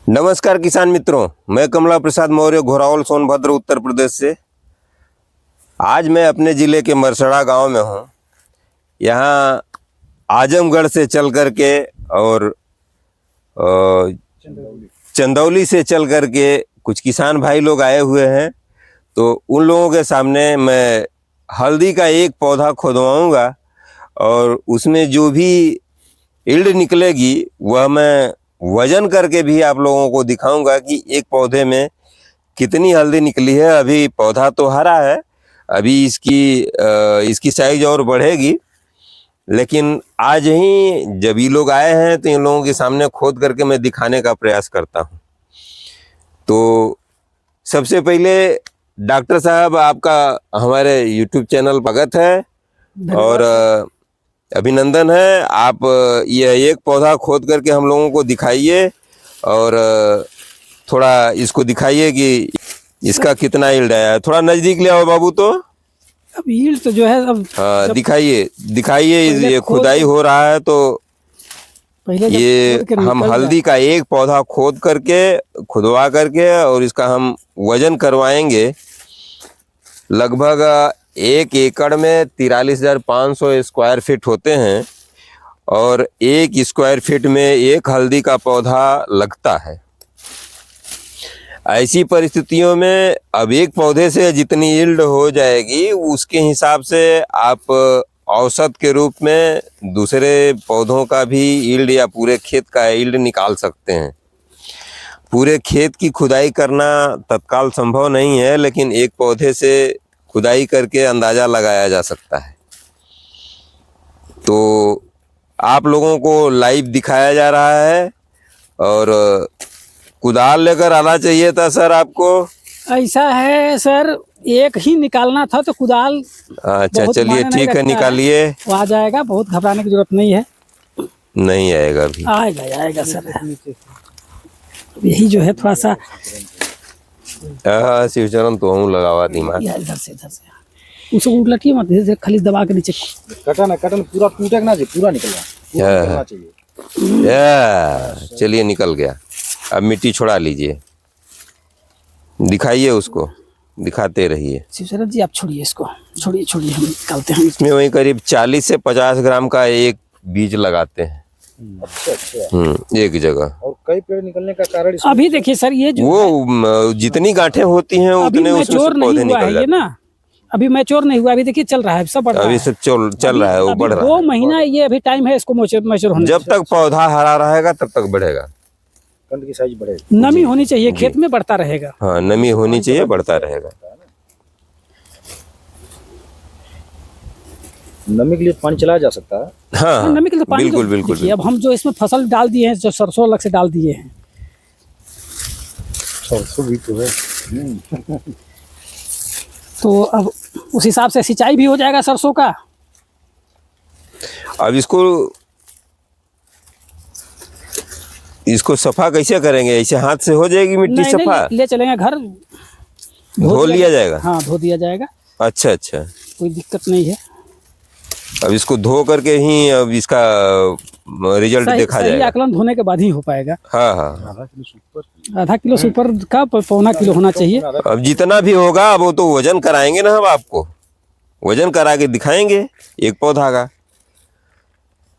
नमस्कार किसान मित्रों, मैं कमला प्रसाद मौर्य घोरावल सोनभद्र उत्तर प्रदेश से। आज मैं अपने ज़िले के मरसड़ा गांव में हूं। यहां आजमगढ़ से चल कर के और चंदौली से चल कर के कुछ किसान भाई लोग आए हुए हैं। तो उन लोगों के सामने मैं हल्दी का एक पौधा खोदवाऊंगा और उसमें जो भी इल्ड निकलेगी वह मैं वजन करके भी आप लोगों को दिखाऊंगा कि एक पौधे में कितनी हल्दी निकली है। अभी पौधा तो हरा है, अभी इसकी साइज और बढ़ेगी, लेकिन आज ही जब ये लोग आए हैं तो इन लोगों के सामने खोद करके मैं दिखाने का प्रयास करता हूं। तो सबसे पहले डॉक्टर साहब, आपका हमारे YouTube चैनल स्वागत है और अभिनंदन है। आप ये एक पौधा खोद करके हम लोगों को दिखाइए और थोड़ा इसको दिखाइए कि इसका कितना यील्ड आया है। थोड़ा नजदीक ले आओ बाबू। तो अब यील्ड तो जो है अब हाँ, दिखाइए ये खुदाई हो रहा है। तो पहले ये हम हल्दी का एक पौधा खुदवा करके और इसका हम वजन करवाएंगे। लगभग 1 एकड़ में 43,500 स्क्वायर फीट होते हैं और 1 स्क्वायर फीट में एक हल्दी का पौधा लगता है। ऐसी परिस्थितियों में अब एक पौधे से जितनी यील्ड हो जाएगी उसके हिसाब से आप औसत के रूप में दूसरे पौधों का भी यील्ड या पूरे खेत का यील्ड निकाल सकते हैं। पूरे खेत की खुदाई करना तत्काल संभव नहीं है, लेकिन एक पौधे से खुदाई करके अंदाजा लगाया जा सकता है। तो आप लोगों को लाइव दिखाया जा रहा है और कुदाल लेकर आना चाहिए था सर आपको। ऐसा है सर, एक ही निकालना था तो कुदाल। अच्छा चलिए ठीक है, निकालिए। वो आ जाएगा, बहुत घबराने की जरूरत नहीं है। नहीं आएगा अभी, आएगा सर। यही जो है थोड़ा सा शिवचरण तो हूँ लगावा दिमाग। इधर से उसको उलटिए मत, इधर से खाली दबा के नीचे कटन पूरा टूटे ना, पूरा निकलना चाहिए। चलिए निकल गया। अब मिट्टी छोड़ा लीजिए, दिखाइए उसको, दिखाते रहिए। शिवचरण जी आप छोड़िए इसको, छोड़िए हम निकालते हैं। इसमें वही करीब 40 से 50 ग्राम का एक बीज लगाते हैं। अच्छा। एक जगह। और कई पेड़ निकलने का कारण अभी देखिए सर, ये जो वो जितनी गांठें होती हैं उतने उसमें से पौधे निकल जाते हैं ना। अभी मैच्योर नहीं हुआ, अभी देखिए चल रहा है, सब बढ़ रहा है। अभी सब चल रहा है, वो बढ़ रहा है। 2 महीना ये अभी टाइम है इसको मैच्योर होने। जब तक पौधा हरा रहेगा तब तक बढ़ेगा, कंद की साइज बढ़ेगी। नमी होनी चाहिए खेत में, बढ़ता रहेगा। हाँ, नमी होनी चाहिए, बढ़ता रहेगा। नमी के लिए पानी चलाया जा सकता है। हाँ, नमी के लिए पानी बिल्कुल। अब हम जो इसमें फसल डाल दिए हैं, जो सरसों अलग से डाल दिए हैं। सरसों भी तो है। तो अब उस हिसाब से सिंचाई भी हो जाएगा सरसों का। अब इसको सफा कैसे करेंगे? ऐसे हाथ से हो जाएगी मिट्टी सफा? ले चलेंगे घर, धो लिया जाएगा। हाँ, धो दिया जाएगा। अच्छा, कोई दिक्कत नहीं है। अब इसको धो करके ही अब इसका रिजल्ट देखा जाएगा। आकलन धोने के बाद ही हो पाएगा। हाँ, आधा किलो से ऊपर का 1.25 किलो होना चाहिए। अब जितना भी होगा वो तो वजन कराएंगे ना, हम आपको वजन करा के दिखाएंगे एक पौधा का।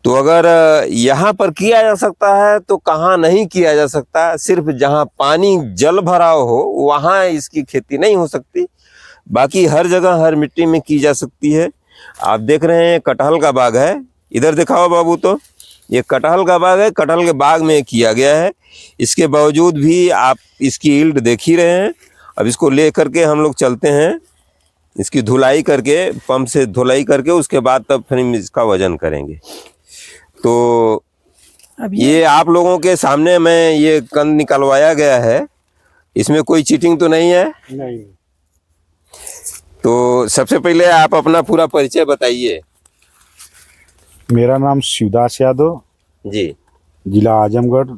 तो अगर यहाँ पर किया जा सकता है तो कहाँ नहीं किया जा सकता? सिर्फ जहाँ पानी जल भराव हो वहाँ इसकी खेती नहीं हो सकती, बाकी हर जगह हर मिट्टी में की जा सकती है। आप देख रहे हैं कटहल का बाग है, इधर दिखाओ बाबू। तो ये कटहल का बाग है, कटहल के बाग में किया गया है। इसके बावजूद भी आप इसकी यील्ड देख ही रहे हैं। अब इसको ले करके हम लोग चलते हैं, इसकी धुलाई करके, पंप से धुलाई करके उसके बाद तब फिर इसका वजन करेंगे। तो अब ये आप लोगों के सामने में ये कंद निकलवाया गया है, इसमें कोई चीटिंग तो नहीं है? नहीं। तो सबसे पहले आप अपना पूरा परिचय बताइए। मेरा नाम शिवदास यादव जी, जिला आजमगढ़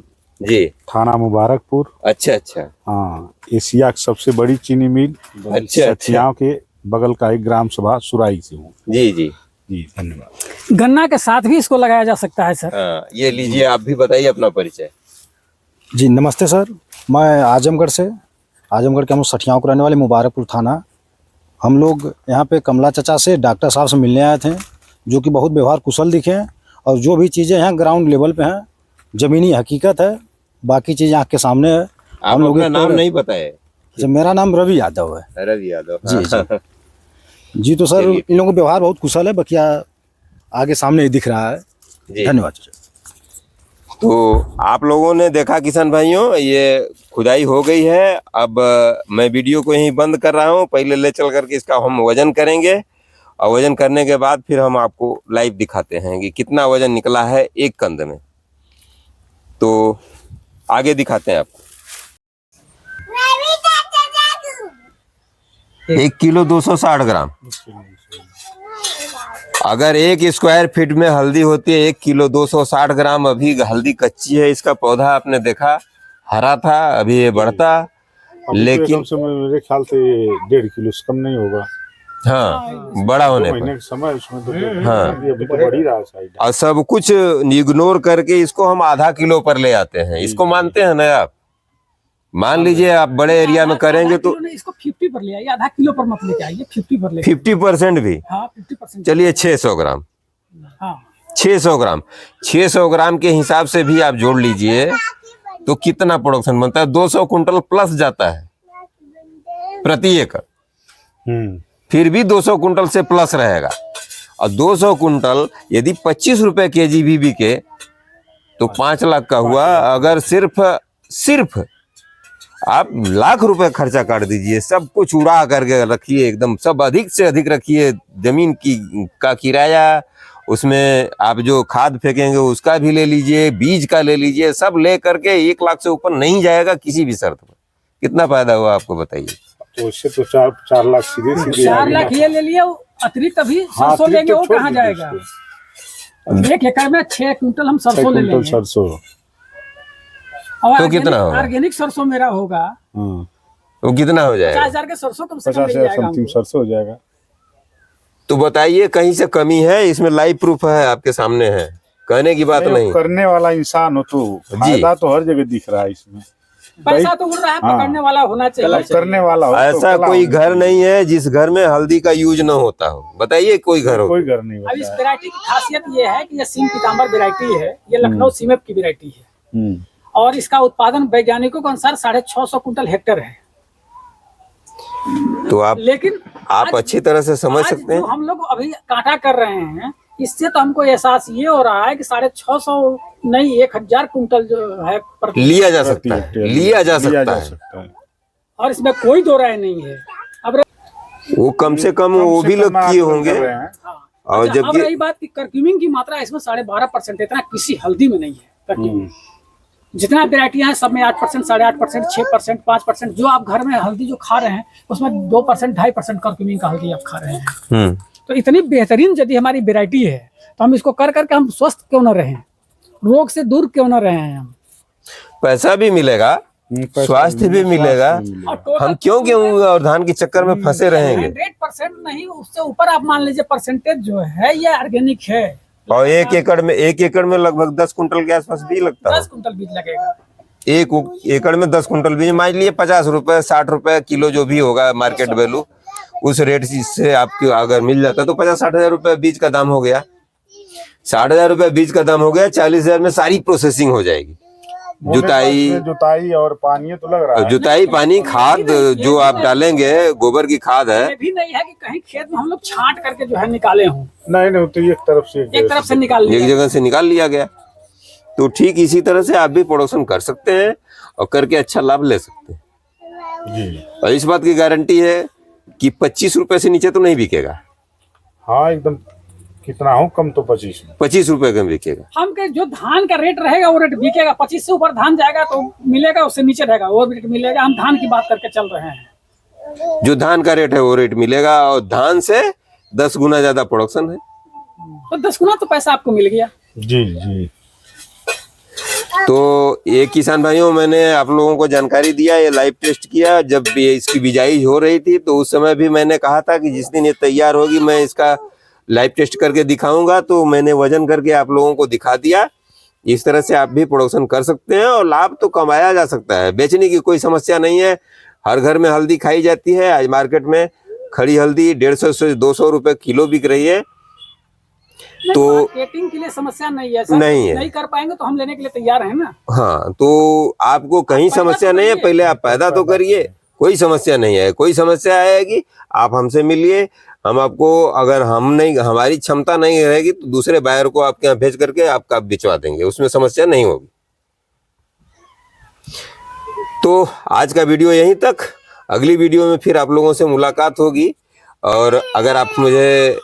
जी, थाना मुबारकपुर। अच्छा। हाँ, एशिया की सबसे बड़ी चीनी मिल सचियाओं के बगल का एक ग्राम सभा सुराई से हूँ। जी, धन्यवाद। गन्ना के साथ भी इसको लगाया जा सकता है सर। हाँ, ये लीजिए, आप भी बताइए अपना परिचय। जी नमस्ते सर, मैं आजमगढ़ के हम सठियाओं के रहने वाले मुबारकपुर थाना। हम लोग यहाँ पे कमला चचा से डॉक्टर साहब से मिलने आए थे, जो कि बहुत व्यवहार कुशल दिखे हैं और जो भी चीज़ें यहाँ ग्राउंड लेवल पे हैं ज़मीनी हकीकत है, बाकी चीज़ें आँख के सामने है। आप अपना नाम नहीं बताए? अच्छा, मेरा नाम रवि यादव है। रवि यादव। जी जी तो सर इन लोगों का व्यवहार बहुत कुशल है, बकिया आगे सामने ही दिख रहा है। धन्यवाद चाचा। तो आप लोगों ने देखा किसान भाइयों, ये खुदाई हो गई है। अब मैं वीडियो को यहीं बंद कर रहा हूँ। पहले ले चल करके इसका हम वजन करेंगे और वजन करने के बाद फिर हम आपको लाइव दिखाते हैं कि कितना वजन निकला है एक कंद में। तो आगे दिखाते हैं आपको। 1 किलो 260 ग्राम। अगर 1 स्क्वायर फीट में हल्दी होती है 1 किलो 260 ग्राम। अभी हल्दी कच्ची है, इसका पौधा आपने देखा हरा था, अभी ये बढ़ता, लेकिन मेरे ख्याल से 1.5 किलो से कम नहीं होगा। हाँ, बड़ा होने महीने पर का समय उसमें तो हाँ। अभी तो बढ़ ही रहा साइड। और सब कुछ इग्नोर करके इसको हम आधा किलो पर ले आते हैं। इसको मानते हैं ना आप? मान लीजिए आप बड़े एरिया में करेंगे तो इसको 50 पर ले आइए, आधा किलो पर मत लेके आइए, 50 पर ले 50% भी। हाँ 50%। चलिए 600 ग्राम। हाँ 600 ग्राम 600 ग्राम के हिसाब से भी आप जोड़ लीजिए तो कितना प्रोडक्शन बनता है? 200 कुंटल प्लस जाता है प्रति एकड़। फिर भी 200 कुंटल से प्लस रहेगा। और 200 कुंटल यदि 25 रुपए केजी भी बिके तो 5 लाख का हुआ। अगर सिर्फ आप लाख रुपए खर्चा कर दीजिए, सब कुछ उड़ा करके रखिए, एकदम सब अधिक से अधिक रखिए, जमीन का किराया, उसमें आप जो खाद फेंकेंगे उसका भी ले लीजिए, बीज का ले लीजिए, सब ले करके 1 लाख से ऊपर नहीं जाएगा किसी भी शर्त पर। कितना फायदा हुआ आपको बताइए? तो उससे तो 4 लाख सीधे 4 लाख ये ले लिया, अतिरिक्त अभी सरसों लेंगे, वो कहाँ जाएगा? 1 एकड़ में 6 कुंटल हम सरसों ले लेंगे। सरसों और तो कितना होगा? ऑर्गेनिक सरसों मेरा होगा तो कितना हो जाएगा? 50,000 के सरसों कम से कम 50,000 समथिंग सरसों हो जाएगा। तो बताइए कहीं से कमी है? इसमें लाइव प्रूफ है, आपके सामने है, कहने की बात नहीं। करने वाला इंसान हो तो फायदा तो हर जगह दिख रहा है इसमें। पैसा तो उड़ रहा है, पकड़ने वाला होना चाहिए। करने वाला हो ऐसा कोई घर नहीं है जिस घर में हल्दी का यूज न होता हो। बताइए कोई घर हो? कोई घर नहीं अब इस वैरायटी की खासियत ये है कि ये सीम पीताम्बर वैरायटी है, ये लखनऊ सीमेप की वैरायटी है और इसका उत्पादन वैज्ञानिकों के अनुसार 650 कुंटल हेक्टेयर है। तो आप लेकिन आप अच्छी तरह से समझ सकते हैं। हम लोग अभी कांटा कर रहे हैं, इससे तो हमको एहसास ये हो रहा है कि 650 नहीं 1000 कुंटल जो है लिया जा सकता है। और इसमें कोई दो राय नहीं है। अब वो कम से कम वो भी लोग किए होंगे। और अब जबकि रही बात की कर्क्यूमिन की मात्रा इसमें 12.5%, इतना किसी हल्दी में नहीं है कर्क्यूमिन। जितना वैरायटियां हैं सब में 8%, 8.5%, 6%, 5%। जो आप घर में हल्दी जो खा रहे हैं उसमें 2%, 2.5% कर्क्यूमिन का हल्दी आप खा रहे हैं। तो इतनी बेहतरीन यदि हमारी वैरायटी है तो हम इसको कर करके हम स्वस्थ क्यों न रहें, रोग से दूर क्यों न रहें। हम पैसा भी मिलेगा, स्वास्थ्य भी मिलेगा, हम क्यों और धान के चक्कर में फंसे रहेंगे। 100% नहीं, उससे ऊपर आप मान लीजिए परसेंटेज जो है ये ऑर्गेनिक है। और 1 एकड़ में लगभग 10 कुंटल के आसपास बीज लगता है। 10 कुंटल बीज लगेगा 1 एकड़ में 10 कुंटल बीज। मान लीजिए 50 रुपए 60 रुपए किलो जो भी होगा मार्केट वैल्यू, उस रेट से आपको अगर मिल जाता तो 50-60 हजार रुपए बीज का दाम हो गया। 60 हजार रुपए बीज का दाम हो गया। 40 हजार में सारी प्रोसेसिंग हो जाएगी, जुताई और पानी तो लग रहा है। जुताई, पानी, खाद जो आप डालेंगे, गोबर की खाद है। ये भी नहीं है कि कहीं खेत में हम लोग छांट करके जो है निकाले हों। नहीं तो एक तरफ से निकाल लिया, एक जगह से निकाल लिया गया। तो ठीक इसी तरह से आप भी प्रोडक्शन कर सकते हैं और करके अच्छा लाभ ले सकते हैं। और इस बात की गारंटी है कि 25 रुपए से नीचे तो नहीं बिकेगा। हाँ एकदम, कितना हो कम तो 25 रुपए का बिकेगा। हम के जो धान का रेट रहेगा वो रेट बिकेगा। 25 से ऊपर धान जाएगा तो मिलेगा, उससे नीचे रहेगा वो रेट मिलेगा। हम धान की बात करके चल रहे हैं। जो धान का रेट है वो रेट मिलेगा और धान से 10 गुना ज्यादा प्रोडक्शन है तो 10 गुना तो पैसा आपको मिल गया। जी। तो ये किसान भाइयों, मैंने आप लोगों को जानकारी दिया, ये लाइव टेस्ट किया। जब इसकी बिजाई हो रही थी तो उस समय भी मैंने कहा था कि जिस दिन ये तैयार होगी मैं इसका लाइव टेस्ट करके दिखाऊंगा। तो मैंने वजन करके आप लोगों को दिखा दिया इस तरह से आप भी प्रोडक्शन कर सकते हैं और लाभ तो कमाया जा सकता है। बेचने की कोई समस्या नहीं है। हर घर में हल्दी खाई जाती है। आज मार्केट में खड़ी हल्दी 150 से 200 रुपए किलो बिक रही है। तो मार्केटिंग के लिए समस्या नहीं है सर, नहीं कर पाएंगे तो हम लेने के लिए तैयार हैं ना। हाँ, तो आपको कहीं समस्या नहीं है, पहले आप पैदा तो करिए, कोई समस्या नहीं है। कोई समस्या आएगी आप हमसे मिलिए, हम आपको, अगर हम नहीं, हमारी क्षमता नहीं रहेगी तो दूसरे बायर को आपके यहाँ भेज करके आपका भिजवा देंगे, उसमें समस्या नहीं होगी। तो आज का वीडियो यहीं तक। अगली वीडियो में फिर आप लोगों से मुलाकात होगी। और अगर आप मुझे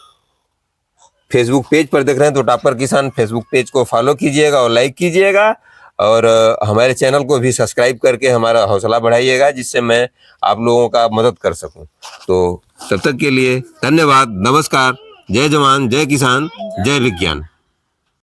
फेसबुक पेज पर देख रहे हैं तो टॉपर किसान फेसबुक पेज को फॉलो कीजिएगा और लाइक कीजिएगा, और हमारे चैनल को भी सब्सक्राइब करके हमारा हौसला बढ़ाइएगा, जिससे मैं आप लोगों का मदद कर सकूं। तो तब तक के लिए धन्यवाद, नमस्कार, जय जवान, जय किसान, जय विज्ञान।